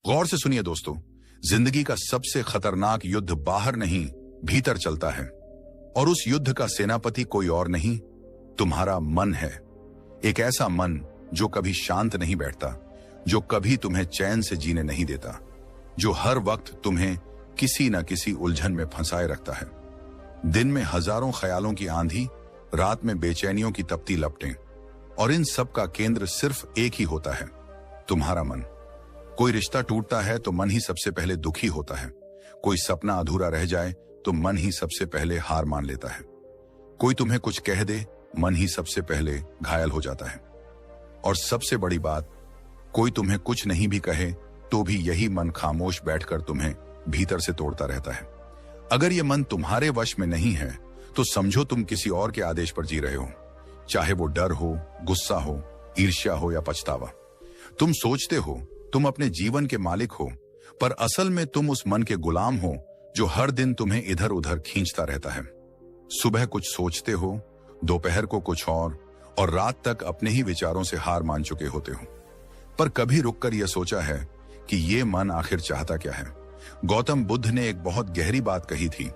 गौर से सुनिए दोस्तों, जिंदगी का सबसे खतरनाक युद्ध बाहर नहीं, भीतर चलता है। और उस युद्ध का सेनापति कोई और नहीं, तुम्हारा मन है। एक ऐसा मन जो कभी शांत नहीं बैठता, जो कभी तुम्हें चैन से जीने नहीं देता, जो हर वक्त तुम्हें किसी न किसी उलझन में फंसाए रखता है। दिन में हजारों ख्यालों की आंधी, रात में बेचैनियों की तपती लपटें, और इन सब का केंद्र सिर्फ एक ही होता है, तुम्हारा मन। कोई रिश्ता टूटता है तो मन ही सबसे पहले दुखी होता है। कोई सपना अधूरा रह जाए तो मन ही सबसे पहले हार मान लेता है। कोई तुम्हें कुछ कह दे, मन ही सबसे पहले घायल हो जाता है। और सबसे बड़ी बात, कोई तुम्हें कुछ नहीं भी कहे तो भी यही मन खामोश बैठकर तुम्हें भीतर से तोड़ता रहता है। अगर यह मन तुम्हारे वश में नहीं है तो समझो तुम किसी और के आदेश पर जी रहे हो, चाहे वो डर हो, गुस्सा हो, ईर्ष्या हो या पछतावा। तुम सोचते हो तुम अपने जीवन के मालिक हो, पर असल में तुम उस मन के गुलाम हो जो हर दिन तुम्हें इधर उधर खींचता रहता है। सुबह कुछ सोचते हो, दोपहर को कुछ और रात तक अपने ही विचारों से हार मान चुके होते हो। पर कभी रुककर यह सोचा है कि ये मन आखिर चाहता क्या है? गौतम बुद्ध ने एक बहुत गहरी बात कही थी,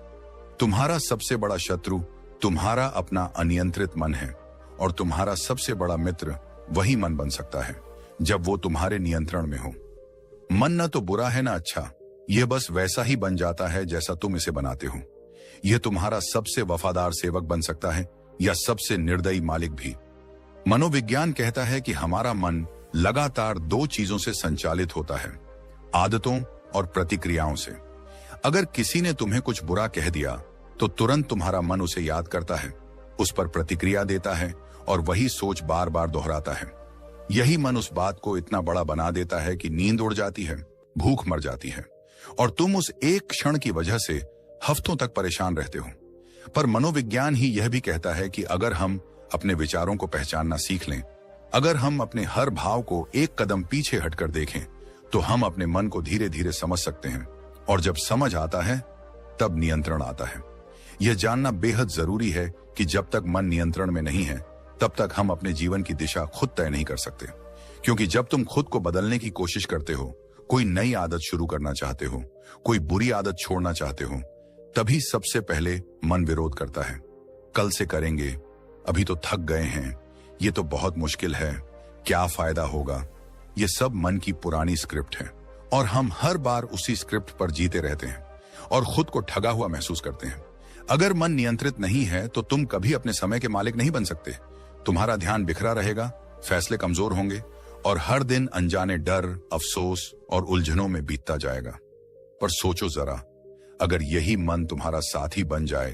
तुम्हारा सबसे बड़ा शत्रु तुम्हारा अपना अनियंत्रित मन है, और तुम्हारा सबसे बड़ा मित्र वही मन बन सकता है जब वो तुम्हारे नियंत्रण में हो। मन न तो बुरा है ना अच्छा, यह बस वैसा ही बन जाता है जैसा तुम इसे बनाते हो। यह तुम्हारा सबसे वफादार सेवक बन सकता है या सबसे निर्दयी मालिक भी। मनोविज्ञान कहता है कि हमारा मन लगातार दो चीजों से संचालित होता है, आदतों और प्रतिक्रियाओं से। अगर किसी ने तुम्हें कुछ बुरा कह दिया तो तुरंत तुम्हारा मन उसे याद करता है, उस पर प्रतिक्रिया देता है और वही सोच बार बार दोहराता है। यही मन उस बात को इतना बड़ा बना देता है कि नींद उड़ जाती है, भूख मर जाती है, और तुम उस एक क्षण की वजह से हफ्तों तक परेशान रहते हो। पर मनोविज्ञान ही यह भी कहता है कि अगर हम अपने विचारों को पहचानना सीख लें, अगर हम अपने हर भाव को एक कदम पीछे हटकर देखें, तो हम अपने मन को धीरे धीरे समझ सकते हैं। और जब समझ आता है तब नियंत्रण आता है। यह जानना बेहद जरूरी है कि जब तक मन नियंत्रण में नहीं है तब तक हम अपने जीवन की दिशा खुद तय नहीं कर सकते। क्योंकि जब तुम खुद को बदलने की कोशिश करते हो, कोई नई आदत शुरू करना चाहते हो, कोई बुरी आदत छोड़ना चाहते हो, तभी सबसे पहले मन विरोध करता है। कल से करेंगे, अभी तो थक गए हैं, ये तो बहुत मुश्किल है, क्या फायदा होगा। ये सब मन की पुरानी स्क्रिप्ट है और हम हर बार उसी स्क्रिप्ट पर जीते रहते हैं और खुद को ठगा हुआ महसूस करते हैं। अगर मन नियंत्रित नहीं है तो तुम कभी अपने समय के मालिक नहीं बन सकते। तुम्हारा ध्यान बिखरा रहेगा, फैसले कमजोर होंगे और हर दिन अनजाने डर, अफसोस और उलझनों में बीतता जाएगा। पर सोचो जरा, अगर यही मन तुम्हारा साथी बन जाए,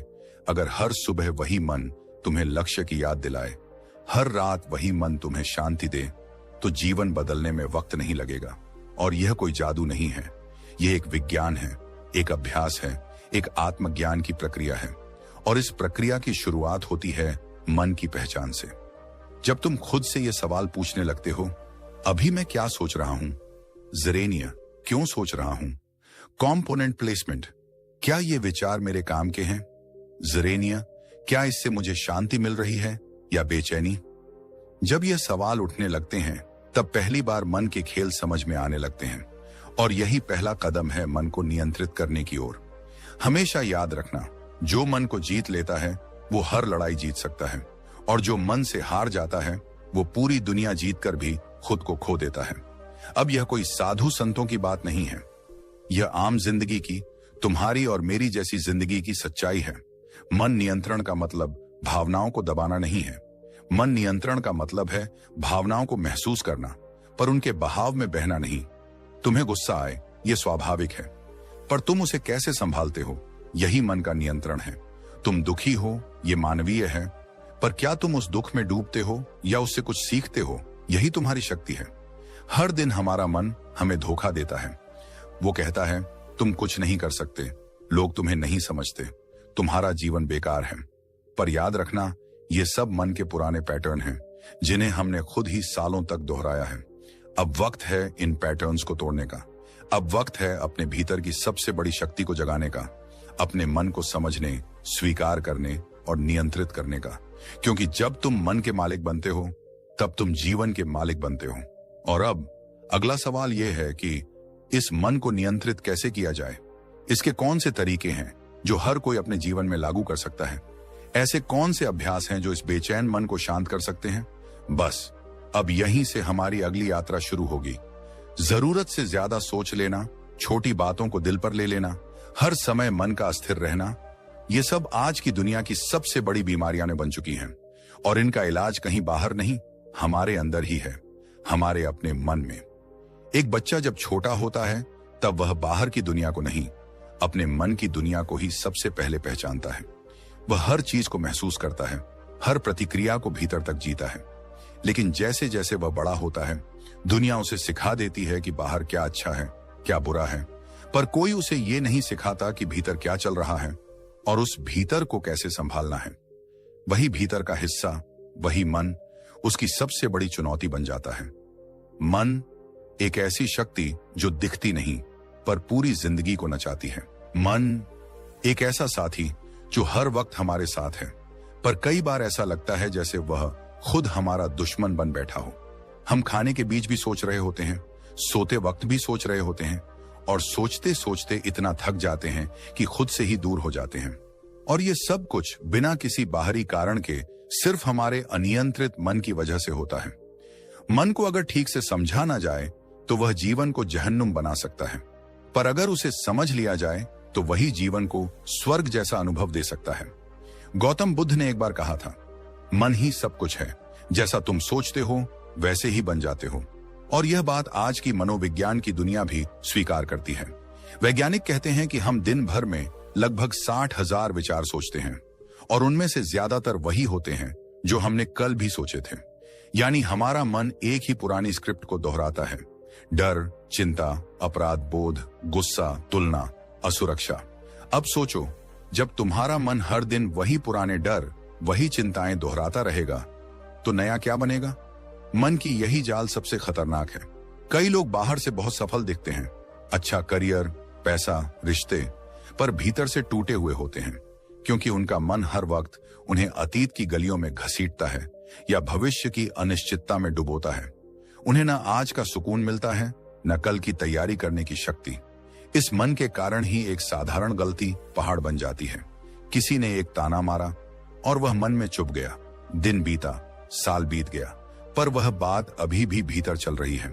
अगर हर सुबह वही मन तुम्हें लक्ष्य की याद दिलाए, हर रात वही मन तुम्हें शांति दे, तो जीवन बदलने में वक्त नहीं लगेगा। और यह कोई जादू नहीं है, यह एक विज्ञान है, एक अभ्यास है, एक आत्मज्ञान की प्रक्रिया है। और इस प्रक्रिया की शुरुआत होती है मन की पहचान से। जब तुम खुद से यह सवाल पूछने लगते हो, अभी मैं क्या सोच रहा हूं? ज़ेरेनिया, क्यों सोच रहा हूं? कॉम्पोनेंट प्लेसमेंट, क्या ये विचार मेरे काम के हैं? ज़ेरेनिया, क्या इससे मुझे शांति मिल रही है या बेचैनी? जब यह सवाल उठने लगते हैं तब पहली बार मन के खेल समझ में आने लगते हैं, और यही पहला कदम है मन को नियंत्रित करने की ओर। हमेशा याद रखना, जो मन को जीत लेता है वो हर लड़ाई जीत सकता है, और जो मन से हार जाता है वो पूरी दुनिया जीतकर भी खुद को खो देता है। अब यह कोई साधु संतों की बात नहीं है, यह आम जिंदगी की, तुम्हारी और मेरी जैसी जिंदगी की सच्चाई है। मन नियंत्रण का मतलब भावनाओं को दबाना नहीं है। मन नियंत्रण का मतलब है भावनाओं को महसूस करना, पर उनके बहाव में बहना नहीं। तुम्हें गुस्सा आए, यह स्वाभाविक है, पर तुम उसे कैसे संभालते हो, यही मन का नियंत्रण है। तुम दुखी हो, यह मानवीय है, पर क्या तुम उस दुख में डूबते हो या उससे कुछ सीखते हो, यही तुम्हारी शक्ति है। हर दिन हमारा मन हमें धोखा देता है। वो कहता है तुम कुछ नहीं कर सकते, लोग तुम्हें नहीं समझते, तुम्हारा जीवन बेकार है। पर याद रखना, ये सब मन के पुराने पैटर्न हैं जिन्हें हमने खुद ही सालों तक दोहराया है। अब वक्त है इन पैटर्न्स को तोड़ने का। अब वक्त है अपने भीतर की सबसे बड़ी शक्ति को जगाने का, अपने मन को समझने, स्वीकार करने और नियंत्रित करने का। क्योंकि जब तुम मन के मालिक बनते हो तब तुम जीवन के मालिक बनते हो। और अब अगला सवाल यह है कि इस मन को नियंत्रित कैसे किया जाए? इसके कौन से तरीके हैं जो हर कोई अपने जीवन में लागू कर सकता है? ऐसे कौन से अभ्यास हैं जो इस बेचैन मन को शांत कर सकते हैं? बस अब यहीं से हमारी अगली यात्रा शुरू होगी। जरूरत से ज्यादा सोच लेना, छोटी बातों को दिल पर ले लेना, हर समय मन का अस्थिर रहना, ये सब आज की दुनिया की सबसे बड़ी बीमारियां बन चुकी हैं। और इनका इलाज कहीं बाहर नहीं, हमारे अंदर ही है, हमारे अपने मन में। एक बच्चा जब छोटा होता है तब वह बाहर की दुनिया को नहीं, अपने मन की दुनिया को ही सबसे पहले पहचानता है। वह हर चीज को महसूस करता है, हर प्रतिक्रिया को भीतर तक जीता है। लेकिन जैसे जैसे वह बड़ा होता है, दुनिया उसे सिखा देती है कि बाहर क्या अच्छा है, क्या बुरा है, पर कोई उसे ये नहीं सिखाता कि भीतर क्या चल रहा है और उस भीतर को कैसे संभालना है। वही भीतर का हिस्सा, वही मन, उसकी सबसे बड़ी चुनौती बन जाता है। मन एक ऐसी शक्ति जो दिखती नहीं पर पूरी जिंदगी को नचाती है। मन एक ऐसा साथी जो हर वक्त हमारे साथ है, पर कई बार ऐसा लगता है जैसे वह खुद हमारा दुश्मन बन बैठा हो। हम खाने के बीच भी सोच रहे होते हैं, सोते वक्त भी सोच रहे होते हैं, और सोचते सोचते इतना थक जाते हैं कि खुद से ही दूर हो जाते हैं। और ये सब कुछ बिना किसी बाहरी कारण के सिर्फ हमारे अनियंत्रित मन की वजह से होता है। मन को अगर ठीक से समझा ना जाए तो वह जीवन को जहन्नुम बना सकता है, पर अगर उसे समझ लिया जाए तो वही जीवन को स्वर्ग जैसा अनुभव दे सकता है। गौतम बुद्ध ने एक बार कहा था, मन ही सब कुछ है, जैसा तुम सोचते हो वैसे ही बन जाते हो। और यह बात आज की मनोविज्ञान की दुनिया भी स्वीकार करती है। वैज्ञानिक कहते हैं कि हम दिन भर में लगभग 60,000 विचार सोचते हैं, और उनमें से ज्यादातर वही होते हैं जो हमने कल भी सोचे थे। यानी हमारा मन एक ही पुरानी स्क्रिप्ट को दोहराता है। डर, चिंता, अपराध बोध, गुस्सा, तुलना, असुरक्षा। अब सोचो, जब तुम्हारा मन हर दिन वही पुराने डर, वही चिंताएं दोहराता रहेगा तो नया क्या बनेगा? मन की यही जाल सबसे खतरनाक है। कई लोग बाहर से बहुत सफल दिखते हैं, अच्छा करियर, पैसा, रिश्ते, पर भीतर से टूटे हुए होते हैं, क्योंकि उनका मन हर वक्त उन्हें अतीत की गलियों में घसीटता है या भविष्य की अनिश्चितता में डुबोता है। उन्हें न आज का सुकून मिलता है, न कल की तैयारी करने की शक्ति। इस मन के कारण ही एक साधारण गलती पहाड़ बन जाती है। किसी ने एक ताना मारा और वह मन में चुभ गया। दिन बीता, साल बीत गया, पर वह बात अभी भी भीतर चल रही है।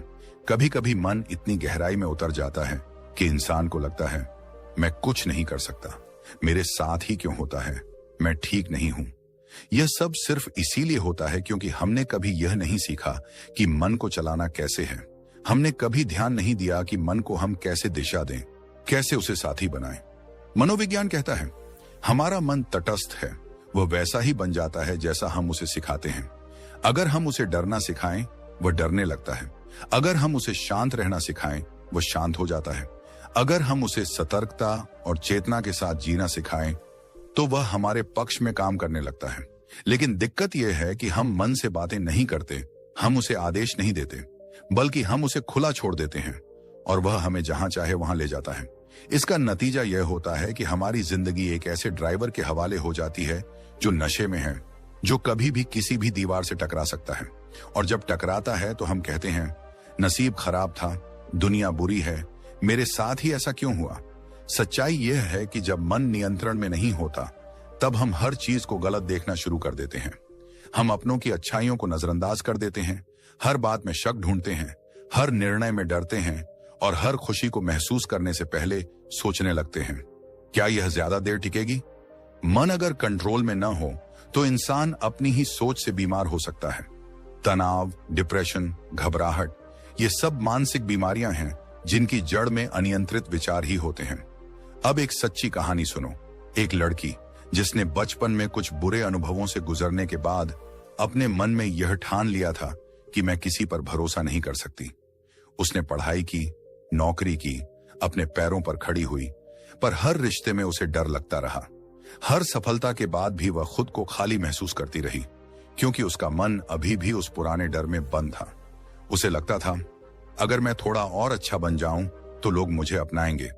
कभी कभी मन इतनी गहराई में उतर जाता है कि इंसान को लगता है, मैं कुछ नहीं कर सकता, मेरे साथ ही क्यों होता है, मैं ठीक नहीं हूं। यह सब सिर्फ इसीलिए होता है क्योंकि हमने कभी यह नहीं सीखा कि मन को चलाना कैसे है। हमने कभी ध्यान नहीं दिया कि मन को हम कैसे दिशा दें, कैसे उसे साथी बनाएं। मनोविज्ञान कहता है, हमारा मन तटस्थ है, वह वैसा ही बन जाता है जैसा हम उसे सिखाते हैं। अगर हम उसे डरना सिखाएं, वह डरने लगता है। अगर हम उसे शांत रहना सिखाएं, वह शांत हो जाता है। अगर हम उसे सतर्कता और चेतना के साथ जीना सिखाएं, तो वह हमारे पक्ष में काम करने लगता है। लेकिन दिक्कत यह है कि हम मन से बातें नहीं करते, हम उसे आदेश नहीं देते, बल्कि हम उसे खुला छोड़ देते हैं और वह हमें जहां चाहे वहां ले जाता है। इसका नतीजा यह होता है कि हमारी जिंदगी एक ऐसे ड्राइवर के हवाले हो जाती है जो नशे में है, जो कभी भी किसी भी दीवार से टकरा सकता है। और जब टकराता है तो हम कहते हैं, नसीब खराब था, दुनिया बुरी है, मेरे साथ ही ऐसा क्यों हुआ। सच्चाई यह है कि जब मन नियंत्रण में नहीं होता, तब हम हर चीज को गलत देखना शुरू कर देते हैं। हम अपनों की अच्छाइयों को नजरअंदाज कर देते हैं, हर बात में शक ढूंढते हैं, हर निर्णय में डरते हैं और हर खुशी को महसूस करने से पहले सोचने लगते हैं, क्या यह ज्यादा देर टिकेगी। मन अगर कंट्रोल में न हो तो इंसान अपनी ही सोच से बीमार हो सकता है। तनाव, डिप्रेशन, घबराहट, ये सब मानसिक बीमारियां हैं जिनकी जड़ में अनियंत्रित विचार ही होते हैं। अब एक सच्ची कहानी सुनो। एक लड़की जिसने बचपन में कुछ बुरे अनुभवों से गुजरने के बाद अपने मन में यह ठान लिया था कि मैं किसी पर भरोसा नहीं कर सकती। उसने पढ़ाई की, नौकरी की, अपने पैरों पर खड़ी हुई, पर हर रिश्ते में उसे डर लगता रहा। हर सफलता के बाद भी वह खुद को खाली महसूस करती रही, क्योंकि उसका मन अभी भी उस पुराने डर में बंद था। उसे लगता था, अगर मैं थोड़ा और अच्छा बन जाऊं तो लोग मुझे अपनाएंगे।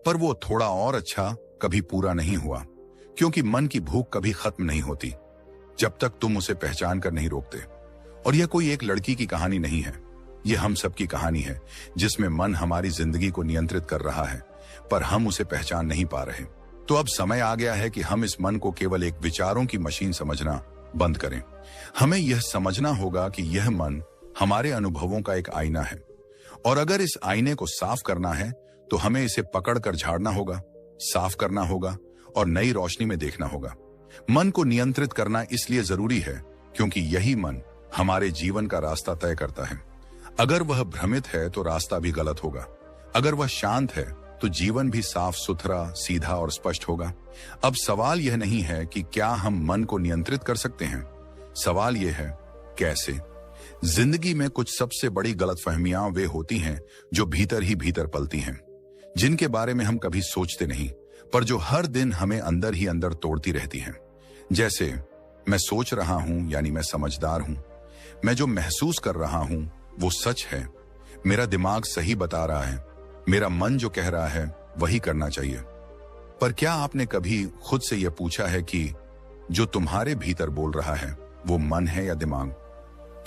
पर वो थोड़ा और अच्छा कभी पूरा नहीं हुआ, क्योंकि मन की भूख कभी खत्म नहीं होती जब तक तुम उसे पहचान कर नहीं रोकते। और यह कोई एक लड़की की कहानी नहीं है, ये हम सबकी कहानी है जिसमें मन हमारी जिंदगी को नियंत्रित कर रहा है, पर हम उसे पहचान नहीं पा रहे। तो अब समय आ गया है कि हम इस मन को केवल एक विचारों की मशीन समझना बंद करें। हमें यह समझना होगा कि यह मन हमारे अनुभवों का एक आईना है, और अगर इस आईने को साफ करना है तो हमें इसे पकड़कर झाड़ना होगा, साफ करना होगा और नई रोशनी में देखना होगा। मन को नियंत्रित करना इसलिए जरूरी है क्योंकि यही मन हमारे जीवन का रास्ता तय करता है। अगर वह भ्रमित है तो रास्ता भी गलत होगा, अगर वह शांत है तो जीवन भी साफ सुथरा, सीधा और स्पष्ट होगा। अब सवाल यह नहीं है कि क्या हम मन को नियंत्रित कर सकते हैं, सवाल यह है कैसे। जिंदगी में कुछ सबसे बड़ी गलतफहमियां वे होती हैं जो भीतर ही भीतर पलती हैं, जिनके बारे में हम कभी सोचते नहीं, पर जो हर दिन हमें अंदर ही अंदर तोड़ती रहती हैं। जैसे मैं सोच रहा हूं यानी मैं समझदार हूं, मैं जो महसूस कर रहा हूं वो सच है, मेरा दिमाग सही बता रहा है, मेरा मन जो कह रहा है वही करना चाहिए। पर क्या आपने कभी खुद से यह पूछा है कि जो तुम्हारे भीतर बोल रहा है वो मन है या दिमाग?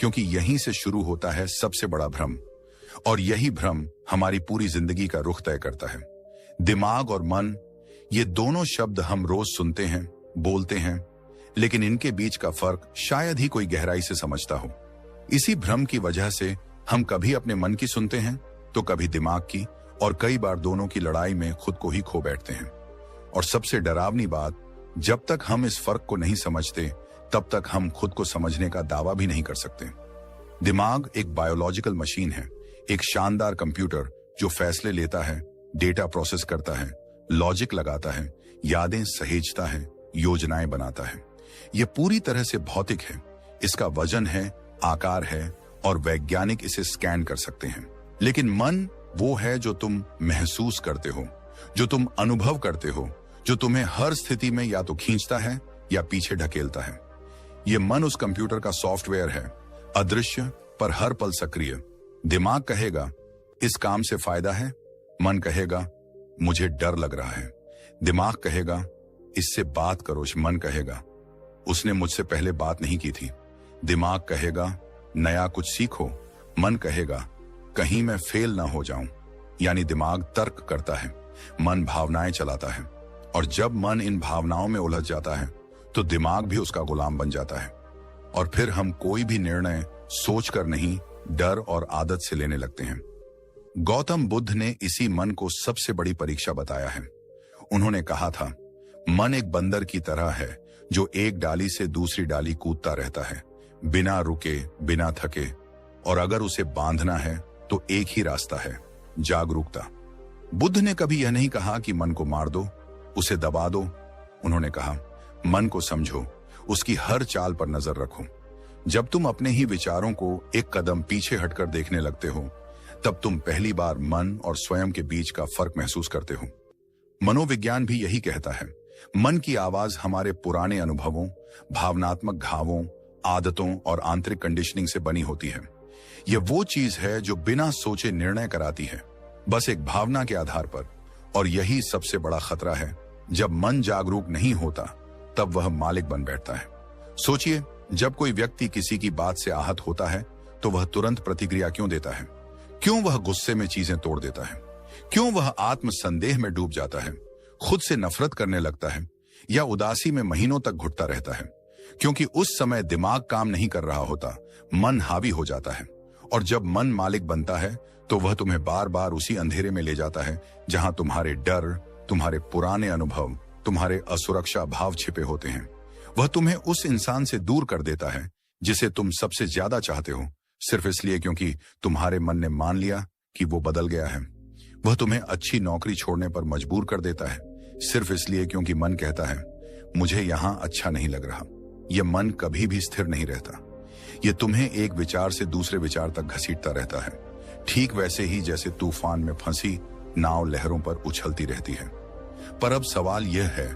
क्योंकि यहीं से शुरू होता है सबसे बड़ा भ्रम, और यही भ्रम हमारी पूरी जिंदगी का रुख तय करता है। दिमाग और मन, ये दोनों शब्द हम रोज सुनते हैं, बोलते हैं, लेकिन इनके बीच का फर्क शायद ही कोई गहराई से समझता हो। इसी भ्रम की वजह से हम कभी अपने मन की सुनते हैं तो कभी दिमाग की, और कई बार दोनों की लड़ाई में खुद को ही खो बैठते हैं। और सबसे डरावनी बात, जब तक हम इस फर्क को नहीं समझते तब तक हम खुद को समझने का दावा भी नहीं कर सकते। दिमाग एक बायोलॉजिकल मशीन है, एक शानदार कंप्यूटर जो फैसले लेता है, डेटा प्रोसेस करता है, लॉजिक लगाता है, यादें सहेजता है, योजनाएं बनाता है। यह पूरी तरह से भौतिक है, इसका वजन है, आकार है, और वैज्ञानिक इसे स्कैन कर सकते हैं। लेकिन मन वो है जो तुम महसूस करते हो, जो तुम अनुभव करते हो, जो तुम्हें हर स्थिति में या तो खींचता है या पीछे ढकेलता है। यह मन उस कंप्यूटर का सॉफ्टवेयर है, अदृश्य पर हर पल सक्रिय। दिमाग कहेगा इस काम से फायदा है, मन कहेगा मुझे डर लग रहा है। दिमाग कहेगा इससे बात करो, मन कहेगा उसने मुझसे पहले बात नहीं की थी। दिमाग कहेगा नया कुछ सीखो, मन कहेगा कहीं मैं फेल ना हो जाऊं। यानी दिमाग तर्क करता है, मन भावनाएं चलाता है, और जब मन इन भावनाओं में उलझ जाता है तो दिमाग भी उसका गुलाम बन जाता है, और फिर हम कोई भी निर्णय सोचकर नहीं, डर और आदत से लेने लगते हैं। गौतम बुद्ध ने इसी मन को सबसे बड़ी परीक्षा बताया है। उन्होंने कहा था, मन एक बंदर की तरह है जो एक डाली से दूसरी डाली कूदता रहता है, बिना रुके, बिना थके, और अगर उसे बांधना है तो एक ही रास्ता है, जागरूकता। बुद्ध ने कभी यह नहीं कहा कि मन को मार दो, उसे दबा दो। उन्होंने कहा मन को समझो, उसकी हर चाल पर नजर रखो। जब तुम अपने ही विचारों को एक कदम पीछे हटकर देखने लगते हो, तब तुम पहली बार मन और स्वयं के बीच का फर्क महसूस करते हो। मनोविज्ञान भी यही कहता है, मन की आवाज हमारे पुराने अनुभवों, भावनात्मक घावों, आदतों और आंतरिक कंडीशनिंग से बनी होती है। यह वो चीज है जो बिना सोचे निर्णय कराती है, बस एक भावना के आधार पर। और यही सबसे बड़ा खतरा है। जब मन जागरूक नहीं होता तब वह मालिक बन बैठता है। सोचिए, जब कोई व्यक्ति किसी की बात से आहत होता है तो वह तुरंत प्रतिक्रिया क्यों देता है? क्यों वह गुस्से में चीजें तोड़ देता है? क्यों वह आत्म संदेह में डूब जाता है, खुद से नफरत करने लगता है, या उदासी में महीनों तक घुटता रहता है? क्योंकि उस समय दिमाग काम नहीं कर रहा होता, मन हावी हो जाता है। और जब मन मालिक बनता है तो वह तुम्हें बार बार उसी अंधेरे में ले जाता है जहां तुम्हारे डर, तुम्हारे पुराने अनुभव, तुम्हारे असुरक्षा भाव छिपे होते हैं। वह तुम्हें उस इंसान से दूर कर देता है जिसे तुम सबसे ज्यादा चाहते हो, सिर्फ इसलिए क्योंकि तुम्हारे मन ने मान लिया कि वो बदल गया है। वह तुम्हें अच्छी नौकरी छोड़ने पर मजबूर कर देता है, सिर्फ इसलिए क्योंकि मन कहता है मुझे यहां अच्छा नहीं लग रहा। यह मन कभी भी स्थिर नहीं रहता, यह तुम्हें एक विचार से दूसरे विचार तक घसीटता रहता है, ठीक वैसे ही जैसे तूफान में फंसी नाव लहरों पर उछलती रहती है। पर अब सवाल यह है,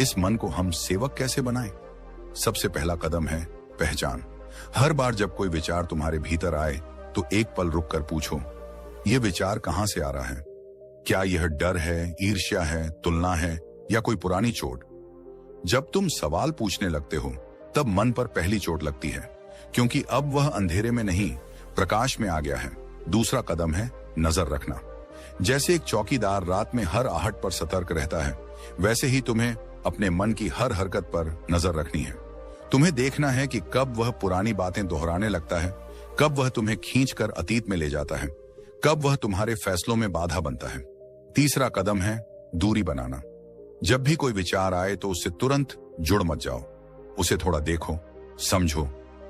इस मन को हम सेवक कैसे बनाएं? सबसे पहला कदम है पहचान। हर बार जब कोई विचार तुम्हारे भीतर आए तो एक पल रुक कर पूछो, यह विचार कहां से आ रहा है? क्या यह डर है, ईर्ष्या है, तुलना है, या कोई पुरानी चोट? जब तुम सवाल पूछने लगते हो तब मन पर पहली चोट लगती है, क्योंकि अब वह अंधेरे में नहीं प्रकाश में आ गया है। दूसरा कदम है नजर रखना। जैसे एक चौकीदार रात में हर आहट पर सतर्क रहता है, वैसे ही तुम्हें अपने मन की हर हरकत पर नजर रखनी है। तुम्हें देखना है कि कब वह पुरानी बातें दोहराने लगता है, कब वह तुम्हें खींचकर अतीत में ले जाता है, कब वह तुम्हारे फैसलों में बाधा बनता है। तीसरा कदम है दूरी बनाना। जब भी कोई विचार आए तो उससे तुरंत जुड़ मत जाओ। उसे थोड़ा देखो, समझो,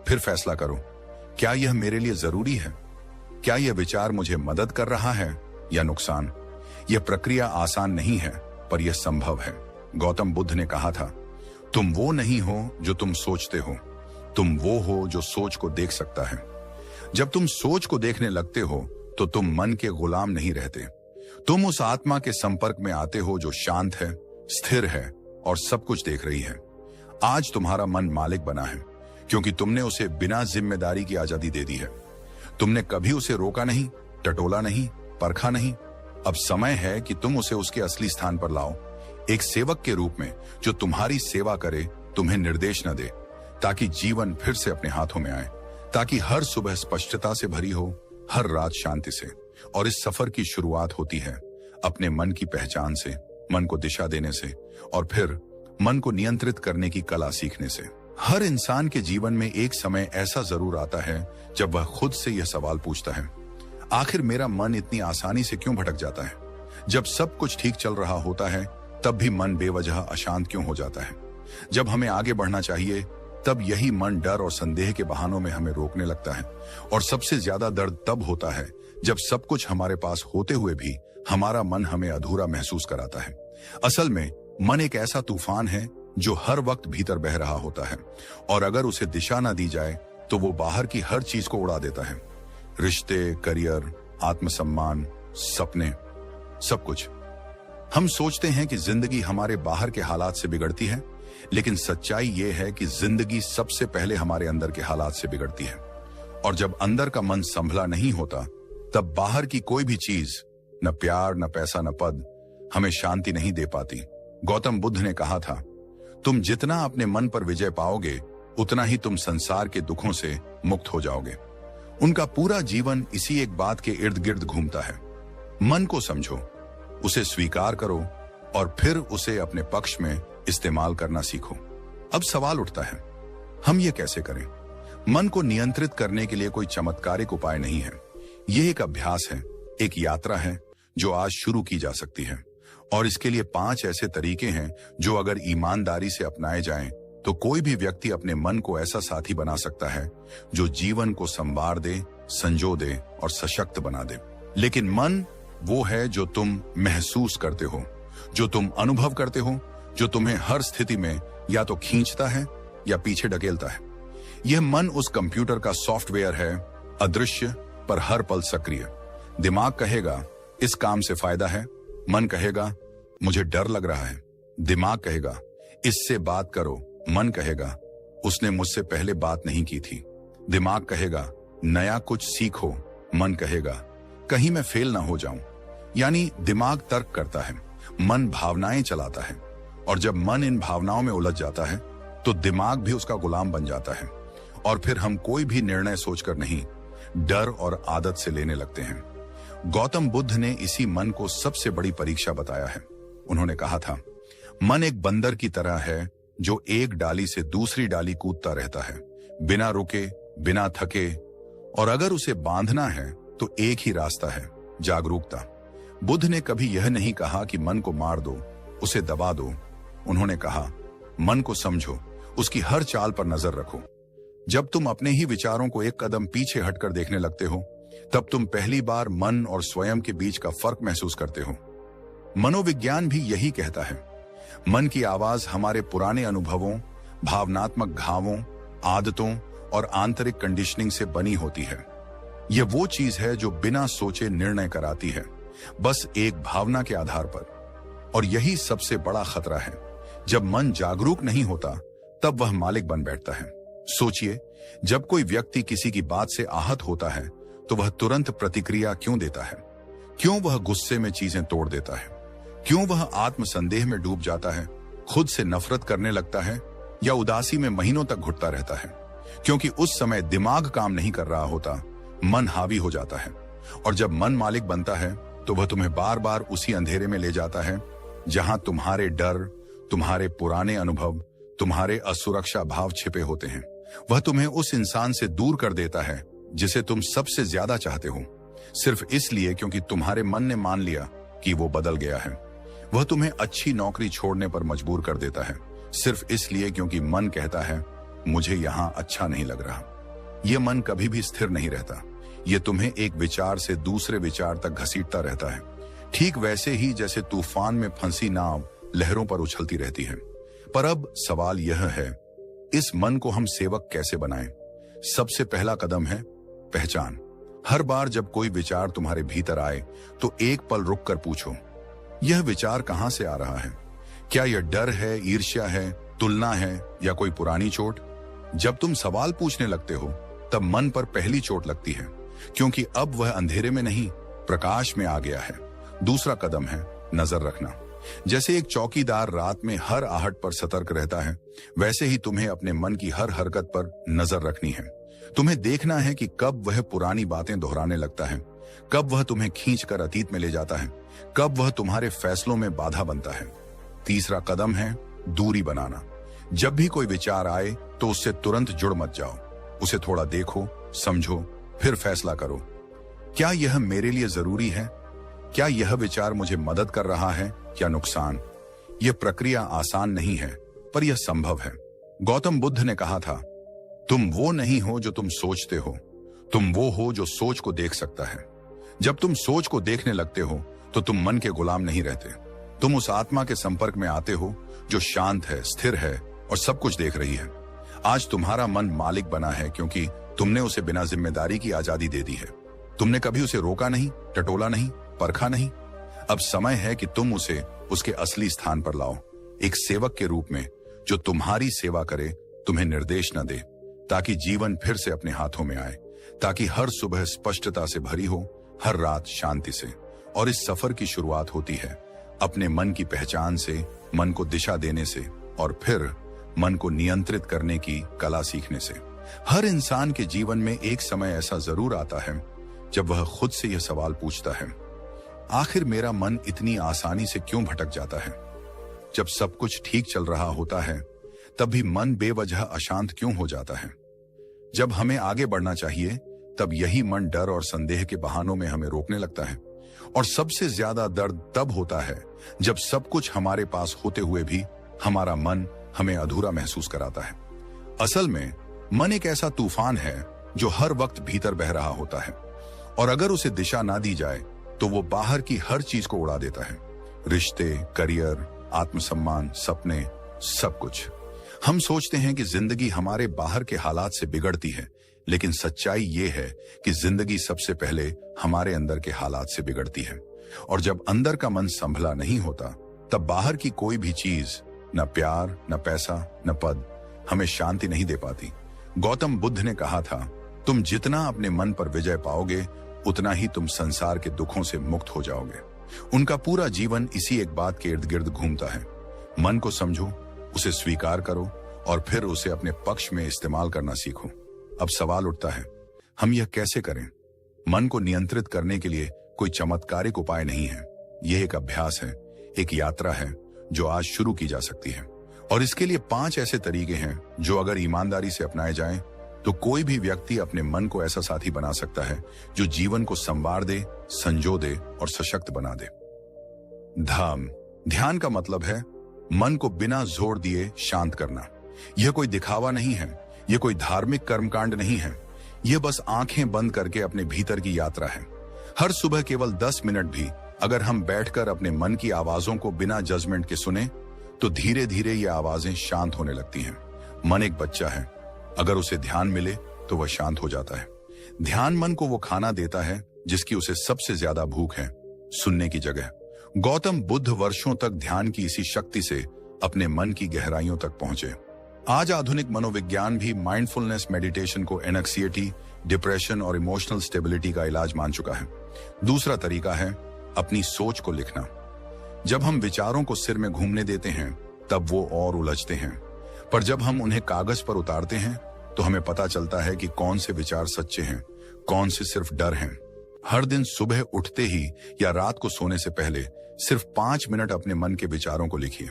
फिर फैसला करो। क्या यह मेरे लिए जरूरी है? क्या यह विचार मुझे मदद कर रहा है या नुकसान? यह प्रक्रिया आसान नहीं है, पर यह संभव है। गौतम बुद्ध ने कहा था, तुम वो नहीं हो जो तुम सोचते हो, तुम वो हो जो सोच को देख सकता है। जब तुम सोच को देखने लगते हो तो तुम मन के गुलाम नहीं रहते। तुम उस आत्मा के संपर्क में आते हो जो शांत है, स्थिर है और सब कुछ देख रही है। आज तुम्हारा मन मालिक बना है, क्योंकि तुमने उसे बिना जिम्मेदारी की आजादी दे दी है। तुमने कभी उसे रोका नहीं, टटोला नहीं, परखा नहीं। अब समय है कि तुम उसे उसके असली स्थान पर लाओ, एक सेवक के रूप में जो तुम्हारी सेवा करे, तुम्हें निर्देश न दे, ताकि जीवन फिर से अपने हाथों में आए, ताकि हर सुबह स्पष्टता से भरी हो, हर रात शांति से। और इस सफर की शुरुआत होती है अपने मन की पहचान से, मन को दिशा देने से, और फिर मन को नियंत्रित करने की कला सीखने से। हर इंसान के जीवन में एक समय ऐसा जरूर आता है जब वह खुद से यह सवाल पूछता है, आखिर मेरा मन इतनी आसानी से क्यों भटक जाता है? जब सब कुछ ठीक चल रहा होता है तब भी मन बेवजह अशांत क्यों हो जाता है? जब हमें आगे बढ़ना चाहिए तब यही मन डर और संदेह के बहानों में हमें रोकने लगता है। और सबसे ज्यादा दर्द तब होता है जब सब कुछ हमारे पास होते हुए भी हमारा मन हमें अधूरा महसूस कराता है। असल में मन एक ऐसा तूफान है जो हर वक्त भीतर बह रहा होता है, और अगर उसे दिशा ना दी जाए तो वो बाहर की हर चीज को उड़ा देता है। रिश्ते, करियर, आत्मसम्मान, सपने, सब कुछ। हम सोचते हैं कि जिंदगी हमारे बाहर के हालात से बिगड़ती है, लेकिन सच्चाई ये है कि जिंदगी सबसे पहले हमारे अंदर के हालात से बिगड़ती है। और जब अंदर का मन संभला नहीं होता तब बाहर की कोई भी चीज, न प्यार, न पैसा, न पद, हमें शांति नहीं दे पाती। गौतम बुद्ध ने कहा था, तुम जितना अपने मन पर विजय पाओगे उतना ही तुम संसार के दुखों से मुक्त हो जाओगे। उनका पूरा जीवन इसी एक बात के इर्द गिर्द घूमता है। मन को समझो, उसे स्वीकार करो और फिर उसे अपने पक्ष में इस्तेमाल करना सीखो। अब सवाल उठता है, हम ये कैसे करें? मन को नियंत्रित करने के लिए कोई चमत्कारिक उपाय नहीं है। यह एक अभ्यास है, एक यात्रा है जो आज शुरू की जा सकती है। और इसके लिए 5 ऐसे तरीके हैं जो अगर ईमानदारी से अपनाए जाएं तो कोई भी व्यक्ति अपने मन को ऐसा साथी बना सकता है जो जीवन को संवार दे, संजो दे और सशक्त बना दे। लेकिन मन वो है जो तुम महसूस करते हो, जो तुम अनुभव करते हो, जो तुम्हें हर स्थिति में या तो खींचता है या पीछे ढकेलता है। यह मन उस कंप्यूटर का सॉफ्टवेयर है, अदृश्य पर हर पल सक्रिय। दिमाग कहेगा इस काम से फायदा है, मन कहेगा मुझे डर लग रहा है। दिमाग कहेगा इससे बात करो, मन कहेगा उसने मुझसे पहले बात नहीं की थी। दिमाग कहेगा नया कुछ सीखो, मन कहेगा कहीं मैं फेल ना हो जाऊं। यानी दिमाग तर्क करता है, मन भावनाएं चलाता है, और जब मन इन भावनाओं में उलझ जाता है तो दिमाग भी उसका गुलाम बन जाता है। और फिर हम कोई भी निर्णय सोचकर नहीं, डर और आदत से लेने लगते हैं। गौतम बुद्ध ने इसी मन को सबसे बड़ी परीक्षा बताया है। उन्होंने कहा था, मन एक बंदर की तरह है जो एक डाली से दूसरी डाली कूदता रहता है, बिना रुके, बिना थके, और अगर उसे बांधना है तो एक ही रास्ता है, जागरूकता। बुद्ध ने कभी यह नहीं कहा कि मन को मार दो, उसे दबा दो। उन्होंने कहा, मन को समझो, उसकी हर चाल पर नजर रखो। जब तुम अपने ही विचारों को एक कदम पीछे हटकर देखने लगते हो, तब तुम पहली बार मन और स्वयं के बीच का फर्क महसूस करते हो। मनोविज्ञान भी यही कहता है। मन की आवाज हमारे पुराने अनुभवों, भावनात्मक घावों, आदतों और आंतरिक कंडीशनिंग से बनी होती है। यह वो चीज है जो बिना सोचे निर्णय कराती है, बस एक भावना के आधार पर। और यही सबसे बड़ा खतरा है। जब मन जागरूक नहीं होता तब वह मालिक बन बैठता है। सोचिए, जब कोई व्यक्ति किसी की बात से आहत होता है तो वह तुरंत प्रतिक्रिया क्यों देता है? क्यों वह गुस्से में चीजें तोड़ देता है? क्यों वह आत्मसंदेह में डूब जाता है, खुद से नफरत करने लगता है, या उदासी में महीनों तक घुटता रहता है? क्योंकि उस समय दिमाग काम नहीं कर रहा होता, मन हावी हो जाता है, और जब मन मालिक बनता है तो वह तुम्हें बार बार उसी अंधेरे में ले जाता है जहां तुम्हारे डर, तुम्हारे पुराने अनुभव, तुम्हारे असुरक्षा भाव छिपे होते हैं। वह तुम्हें उस इंसान से दूर कर देता है जिसे तुम सबसे ज्यादा चाहते हो, सिर्फ इसलिए क्योंकि तुम्हारे मन ने मान लिया कि वो बदल गया है। वह तुम्हें अच्छी नौकरी छोड़ने पर मजबूर कर देता है, सिर्फ इसलिए क्योंकि मन कहता है मुझे यहां अच्छा नहीं लग रहा। यह मन कभी भी स्थिर नहीं रहता, यह तुम्हें एक विचार से दूसरे विचार तक घसीटता रहता है, ठीक वैसे ही जैसे तूफान में फंसी नाव लहरों पर उछलती रहती है। पर अब सवाल यह है, इस मन को हम सेवक कैसे बनाएं? सबसे पहला कदम है पहचान। हर बार जब कोई विचार तुम्हारे भीतर आए तो एक पल रुक कर पूछो, यह विचार कहां से आ रहा है? क्या यह डर है, ईर्ष्या है, तुलना है, या कोई पुरानी चोट? जब तुम सवाल पूछने लगते हो तब मन पर पहली चोट लगती है, क्योंकि अब वह अंधेरे में नहीं, प्रकाश में आ गया है। दूसरा कदम है नजर रखना। जैसे एक चौकीदार रात में हर आहट पर सतर्क रहता है, वैसे ही तुम्हें अपने मन की हर हरकत पर नजर रखनी है। तुम्हें देखना है कि कब वह पुरानी बातें दोहराने लगता है, कब वह तुम्हें खींचकर अतीत में ले जाता है, कब वह तुम्हारे फैसलों में बाधा बनता है। तीसरा कदम है दूरी बनाना। जब भी कोई विचार आए तो उससे तुरंत जुड़ मत जाओ, उसे थोड़ा देखो, समझो, फिर फैसला करो। क्या यह मेरे लिए जरूरी है? क्या यह विचार मुझे मदद कर रहा है या नुकसान? यह प्रक्रिया आसान नहीं है, पर यह संभव है। गौतम बुद्ध ने कहा था, तुम वो नहीं हो जो तुम सोचते हो, तुम वो हो जो सोच को देख सकता है। जब तुम सोच को देखने लगते हो तो तुम मन के गुलाम नहीं रहते, तुम उस आत्मा के संपर्क में आते हो जो शांत है, स्थिर है और सब कुछ देख रही है। आज तुम्हारा मन मालिक बना है क्योंकि तुमने उसे बिना जिम्मेदारी की आजादी दे दी है। तुमने कभी उसे रोका नहीं, टटोला नहीं, परखा नहीं। अब समय है कि तुम उसे उसके असली स्थान पर लाओ, एक सेवक के रूप में जो तुम्हारी सेवा करे, तुम्हें निर्देश न दे, ताकि जीवन फिर से अपने हाथों में आए, ताकि हर सुबह स्पष्टता से भरी हो, हर रात शांति से। और इस सफर की शुरुआत होती है अपने मन की पहचान से, मन को दिशा देने से, और फिर मन को नियंत्रित करने की कला सीखने से। हर इंसान के जीवन में एक समय ऐसा जरूर आता है जब वह खुद से यह सवाल पूछता है, आखिर मेरा मन इतनी आसानी से क्यों भटक जाता है? जब सब कुछ ठीक चल रहा होता है तब भी मन बेवजह अशांत क्यों हो जाता है? जब हमें आगे बढ़ना चाहिए तब यही मन डर और संदेह के बहानों में हमें रोकने लगता है। और सबसे ज्यादा दर्द तब होता है जब सब कुछ हमारे पास होते हुए भी हमारा मन हमें अधूरा महसूस कराता है। असल में मन एक ऐसा तूफान है जो हर वक्त भीतर बह रहा होता है, और अगर उसे दिशा ना दी जाए तो वो बाहर की हर चीज को उड़ा देता है। रिश्ते, करियर, आत्मसम्मान, सपने, सब कुछ। हम सोचते हैं कि जिंदगी हमारे बाहर के हालात से बिगड़ती है, लेकिन सच्चाई ये है कि जिंदगी सबसे पहले हमारे अंदर के हालात से बिगड़ती है। और जब अंदर का मन संभला नहीं होता तब बाहर की कोई भी चीज, न प्यार, न पैसा, न पद, हमें शांति नहीं दे पाती। गौतम बुद्ध ने कहा था, तुम जितना अपने मन पर विजय पाओगे उतना ही तुम संसार के दुखों से मुक्त हो जाओगे। उनका पूरा जीवन इसी एक बात के इर्द गिर्द घूमता है। मन को समझो, उसे स्वीकार करो और फिर उसे अपने पक्ष में इस्तेमाल करना सीखो। अब सवाल उठता है, हम यह कैसे करें? मन को नियंत्रित करने के लिए कोई चमत्कारिक उपाय नहीं है। यह एक अभ्यास है, एक यात्रा है जो आज शुरू की जा सकती है। और इसके लिए 5 ऐसे तरीके हैं जो अगर ईमानदारी से अपनाए जाएं तो कोई भी व्यक्ति अपने मन को ऐसा साथी बना सकता है जो जीवन को संवार दे, संजो दे और सशक्त बना दे। ध्यान का मतलब है मन को बिना जोर दिए शांत करना। यह कोई दिखावा नहीं है, यह कोई धार्मिक कर्मकांड नहीं है, यह बस आंखें बंद करके अपने भीतर की यात्रा है। हर सुबह केवल 10 मिनट भी अगर हम बैठकर अपने मन की आवाजों को बिना जजमेंट के सुने तो धीरे धीरे ये आवाजें शांत होने लगती हैं। मन एक बच्चा है, अगर उसे ध्यान मिले तो वह शांत हो जाता है। ध्यान मन को वो खाना देता है जिसकी उसे सबसे ज्यादा भूख है, सुनने की जगह। गौतम बुद्ध वर्षों तक ध्यान की इसी शक्ति से अपने मन की गहराइयों तक पहुंचे। आज आधुनिक मनोविज्ञान भी माइंडफुलनेस मेडिटेशन को एंग्जायटी, डिप्रेशन और इमोशनल स्टेबिलिटी का इलाज मान चुका है। दूसरा तरीका है अपनी सोच को लिखना। जब हम विचारों को सिर में घूमने देते हैं तब वो और उलझते हैं, पर जब हम उन्हें कागज पर उतारते हैं तो हमें पता चलता है कि कौन से विचार सच्चे हैं, कौन से सिर्फ डर हैं? हर दिन सुबह उठते ही या रात को सोने से पहले सिर्फ 5 मिनट अपने मन के विचारों को लिखिए।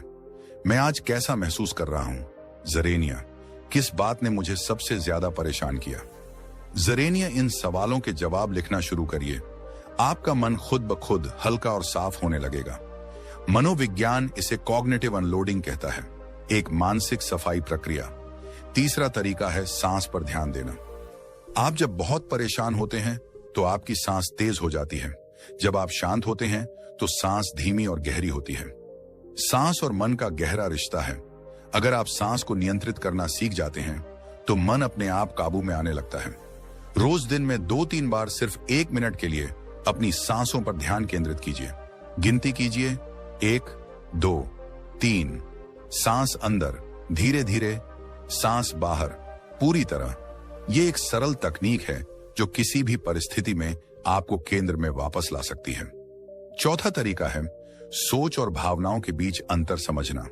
मैं आज कैसा महसूस कर रहा हूं? जरेनिया, किस बात ने मुझे सबसे ज्यादा परेशान किया? जरेनिया, इन सवालों के जवाब लिखना शुरू करिए। आपका मन खुद ब खुद हल्का और साफ होने लगेगा। मनोविज्ञान इसे कॉग्निटिव अनलोडिंग कहता है, एक मानसिक सफाई प्रक्रिया। तीसरा तरीका है सांस पर ध्यान देना। आप जब बहुत परेशान होते हैं तो आपकी सांस तेज हो जाती है। जब आप शांत होते हैं तो सांस धीमी और गहरी होती है। सांस और मन का गहरा रिश्ता है। अगर आप सांस को नियंत्रित करना सीख जाते हैं तो मन अपने आप काबू में आने लगता है। रोज दिन में 2-3 बार सिर्फ 1 मिनट के लिए अपनी सांसों पर ध्यान केंद्रित कीजिए। गिनती कीजिए, 1, 2, 3। सांस अंदर, धीरे धीरे, सांस बाहर, पूरी तरह। ये एक सरल तकनीक है जो किसी भी परिस्थिति में आपको केंद्र में वापस ला सकती है। चौथा तरीका है सोच और भावनाओं के बीच अंतर समझना।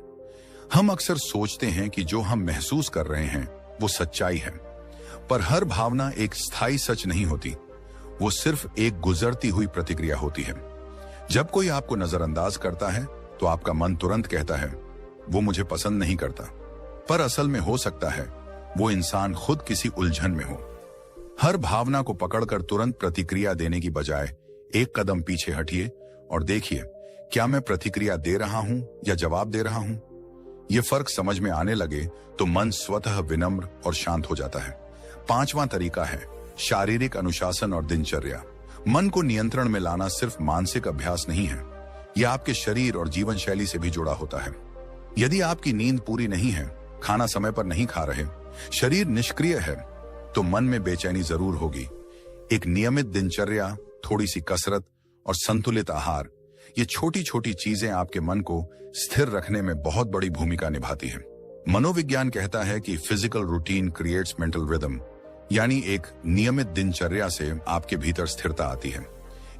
हम अक्सर सोचते हैं कि जो हम महसूस कर रहे हैं वो सच्चाई है, पर हर भावना एक स्थायी सच नहीं होती। वो सिर्फ एक गुजरती हुई प्रतिक्रिया होती है। जब कोई आपको नजरअंदाज करता है तो आपका मन तुरंत कहता है वो मुझे पसंद नहीं करता, पर असल में हो सकता है वो इंसान खुद किसी उलझन में हो। हर भावना को पकड़कर तुरंत प्रतिक्रिया देने की बजाय एक कदम पीछे हटिए और देखिए, क्या मैं प्रतिक्रिया दे रहा हूं या जवाब दे रहा हूं? यह फर्क समझ में आने लगे तो मन स्वतः विनम्र और शांत हो जाता है। 5वां तरीका है शारीरिक अनुशासन और दिनचर्या। मन को नियंत्रण में लाना सिर्फ मानसिक अभ्यास नहीं है, यह आपके शरीर और जीवन शैली से भी जुड़ा होता है। यदि आपकी नींद पूरी नहीं है, खाना समय पर नहीं खा रहे, शरीर निष्क्रिय है, तो मन में बेचैनी जरूर होगी। एक नियमित दिनचर्या, थोड़ी सी कसरत और संतुलित आहार, ये छोटी छोटी चीजें आपके मन को स्थिर रखने में बहुत बड़ी भूमिका निभाती हैं। मनोविज्ञान कहता है कि physical routine creates mental rhythm, यानी एक नियमित दिनचर्या से आपके भीतर स्थिरता आती है।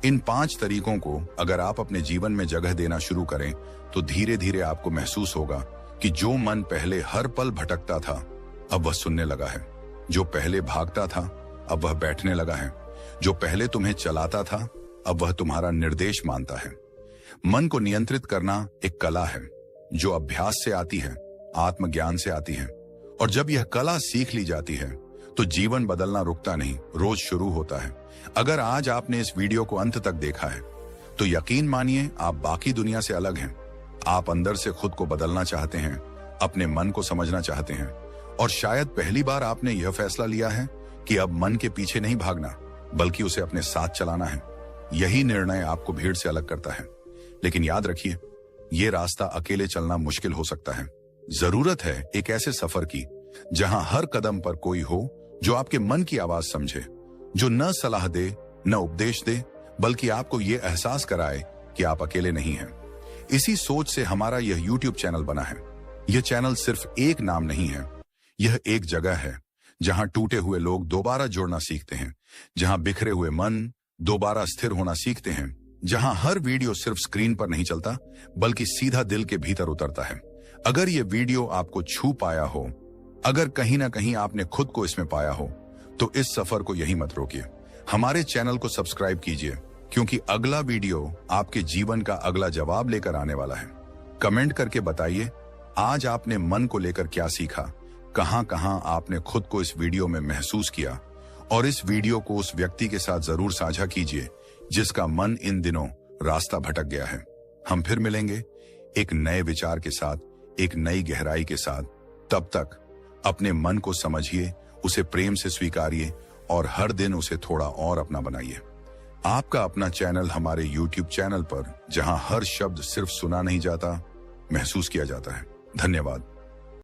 इन 5 तरीकों को अगर आप अपने जीवन में जगह देना शुरू करें तो धीरे धीरे आपको महसूस होगा कि जो मन पहले हर पल भटकता था अब वह सुनने लगा है। जो पहले भागता था अब वह बैठने लगा है। जो पहले तुम्हें चलाता था अब वह तुम्हारा निर्देश मानता है। मन को नियंत्रित करना एक कला है जो अभ्यास से आती है, आत्मज्ञान से आती है। और जब यह कला सीख ली जाती है तो जीवन बदलना रुकता नहीं, रोज शुरू होता है। अगर आज आपने इस वीडियो को अंत तक देखा है तो यकीन मानिए आप बाकी दुनिया से अलग हैं। आप अंदर से खुद को बदलना चाहते हैं, अपने मन को समझना चाहते हैं, और शायद पहली बार आपने यह फैसला लिया है कि अब मन के पीछे नहीं भागना बल्कि उसे अपने साथ चलाना है। यही निर्णय आपको भीड़ से अलग करता है। लेकिन याद रखिए, यह रास्ता अकेले चलना मुश्किल हो सकता है। जरूरत है एक ऐसे सफर की जहां हर कदम पर कोई हो जो आपके मन की आवाज समझे, जो न सलाह दे न उपदेश दे, बल्कि आपको यह एहसास कराए कि आप अकेले नहीं हैं। इसी सोच से हमारा यह YouTube चैनल बना है। यह चैनल सिर्फ एक नाम नहीं है, यह एक जगह है जहां टूटे हुए लोग दोबारा जुड़ना सीखते हैं, जहां बिखरे हुए मन दोबारा स्थिर होना सीखते हैं, जहां हर वीडियो सिर्फ स्क्रीन पर नहीं चलता बल्कि सीधा दिल के भीतर उतरता है। अगर यह वीडियो आपको छू पाया हो, अगर कहीं ना कहीं आपने खुद को इसमें पाया हो, तो इस सफर को यही मत रोकिए। हमारे चैनल को सब्सक्राइब कीजिए, क्योंकि अगला वीडियो आपके जीवन का अगला जवाब लेकर आने वाला है। कमेंट करके बताइए आज आपने मन को लेकर क्या सीखा, कहां कहां आपने खुद को इस वीडियो में महसूस किया, और इस वीडियो को उस व्यक्ति के साथ जरूर साझा कीजिए जिसका मन इन दिनों रास्ता भटक गया है। हम फिर मिलेंगे एक नए विचार के साथ, एक नई गहराई के साथ। तब तक अपने मन को समझिए, उसे प्रेम से स्वीकारिए और हर दिन उसे थोड़ा और अपना बनाइए। आपका अपना चैनल हमारे YouTube चैनल पर, जहां हर शब्द सिर्फ सुना नहीं जाता, महसूस किया जाता है। धन्यवाद।